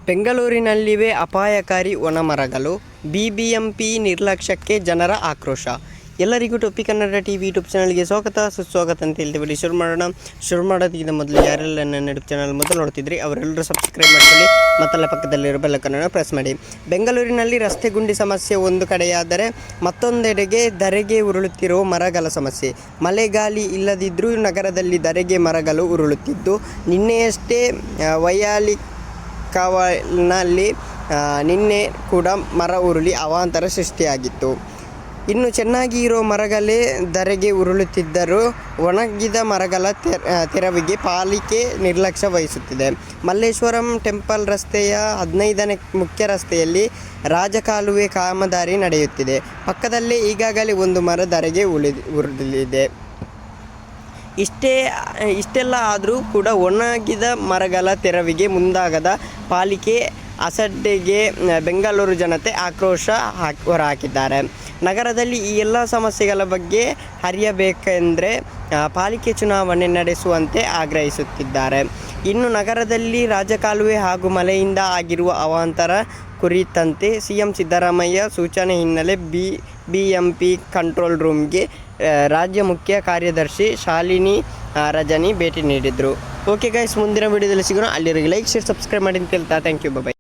ಬೆಂಗಳೂರಿನಲ್ಲಿವೆ ಅಪಾಯಕಾರಿ ಒಣಮರಗಳು, ಬಿಬಿಎಂಪಿ ನಿರ್ಲಕ್ಷ್ಯಕ್ಕೆ ಜನರ ಆಕ್ರೋಶ. ಎಲ್ಲರಿಗೂ ಟೊಪ್ಪಿ ಕನ್ನಡ ಟಿವಿ ಯೂಟ್ಯೂಬ್ ಚಾನಲ್ಗೆ ಸ್ವಾಗತ ಸುಸ್ವಾಗತ ಅಂತ ಹೇಳ್ತೀವಿ. ಶುರು ಮಾಡೋದಕ್ಕಿಂತ ಮೊದಲು ಯಾರೆಲ್ಲ ನನ್ನ ಯೂಟ್ಯೂಬ್ ಚಾನಲ್ ಮೊದಲು ನೋಡ್ತಿದ್ರಿ ಅವರೆಲ್ಲರೂ ಸಬ್ಸ್ಕ್ರೈಬ್ ಮಾಡ್ಕೊಳ್ಳಿ, ಮತ್ತಲ್ಲ ಪಕ್ಕದಲ್ಲಿರೋ ಬೆಲ್ಲಕ್ಕನ್ನು ಪ್ರೆಸ್ ಮಾಡಿ. ಬೆಂಗಳೂರಿನಲ್ಲಿ ರಸ್ತೆ ಗುಂಡಿ ಸಮಸ್ಯೆ ಒಂದು ಕಡೆಯಾದರೆ ಮತ್ತೊಂದೆಡೆಗೆ ಧರೆಗೆ ಉರುಳುತ್ತಿರುವ ಮರಗಳ ಸಮಸ್ಯೆ. ಮಳೆಗಾಲಿ ಇಲ್ಲದಿದ್ದರೂ ನಗರದಲ್ಲಿ ಧರೆಗೆ ಮರಗಳು ಉರುಳುತ್ತಿದ್ದು, ನಿನ್ನೆಯಷ್ಟೇ ವೈಯಾಲಿಕಾವಲ್ನಲ್ಲಿ ನಿನ್ನೆ ಕೂಡ ಮರ ಉರುಳಿ ಅವಾಂತರ ಸೃಷ್ಟಿಯಾಗಿತ್ತು. ಇನ್ನು ಚೆನ್ನಾಗಿ ಇರೋ ಮರಗಳೇ ಧರೆಗೆ ಉರುಳುತ್ತಿದ್ದರೂ ಒಣಗಿದ ಮರಗಳ ತೆರವಿಗೆ ಪಾಲಿಕೆ ನಿರ್ಲಕ್ಷ್ಯ ವಹಿಸುತ್ತಿದೆ. ಮಲ್ಲೇಶ್ವರಂ ಟೆಂಪಲ್ ರಸ್ತೆಯ 15ನೇ ಮುಖ್ಯ ರಸ್ತೆಯಲ್ಲಿ ರಾಜಕಾಲುವೆ ಕಾಮಗಾರಿ ನಡೆಯುತ್ತಿದೆ. ಪಕ್ಕದಲ್ಲೇ ಈಗಾಗಲೇ ಒಂದು ಮರ ಧರೆಗೆ ಉರುಳಿದೆ. ಇಷ್ಟೆಲ್ಲ ಆದರೂ ಕೂಡ ಒಣಗಿದ ಮರಗಳ ತೆರವಿಗೆ ಮುಂದಾಗದ ಪಾಲಿಕೆ ಅಸಡ್ಡೆಗೆ ಬೆಂಗಳೂರು ಜನತೆ ಆಕ್ರೋಶ ಹೊರಹಾಕಿದ್ದಾರೆ. ನಗರದಲ್ಲಿ ಈ ಎಲ್ಲ ಸಮಸ್ಯೆಗಳ ಬಗ್ಗೆ ಅರಿಯಬೇಕೆಂದರೆ ಪಾಲಿಕೆ ಚುನಾವಣೆ ನಡೆಸುವಂತೆ ಆಗ್ರಹಿಸುತ್ತಿದ್ದಾರೆ. ಇನ್ನು ನಗರದಲ್ಲಿ ರಾಜಕಾಲುವೆ ಹಾಗೂ ಮಳೆಯಿಂದ ಆಗಿರುವ ಅವಾಂತರ ಕುರಿತಂತೆ ಸಿಎಂ ಸಿದ್ದರಾಮಯ್ಯ ಸೂಚನೆ ಹಿನ್ನೆಲೆ ಬಿಬಿಎಂಪಿ ಕಂಟ್ರೋಲ್ ರೂಮ್ಗೆ ರಾಜ್ಯ ಮುಖ್ಯ ಕಾರ್ಯದರ್ಶಿ ಶಾಲಿನಿ ರಜನಿ ಭೇಟಿ ನೀಡಿದರು. ಓಕೆ ಗೈಸ್, ಮುಂದಿನ ವಿಡಿಯೋದಲ್ಲಿ ಸಿಗೋಣ. ಅಲ್ಲಿವರೆಗೆ ಲೈಕ್, ಶೇರ್, ಸಬ್ಸ್ಕ್ರೈಬ್ ಮಾಡಿ ಅಂತ ಹೇಳ್ತಾ ಥ್ಯಾಂಕ್ ಯು, ಬಾಯ್.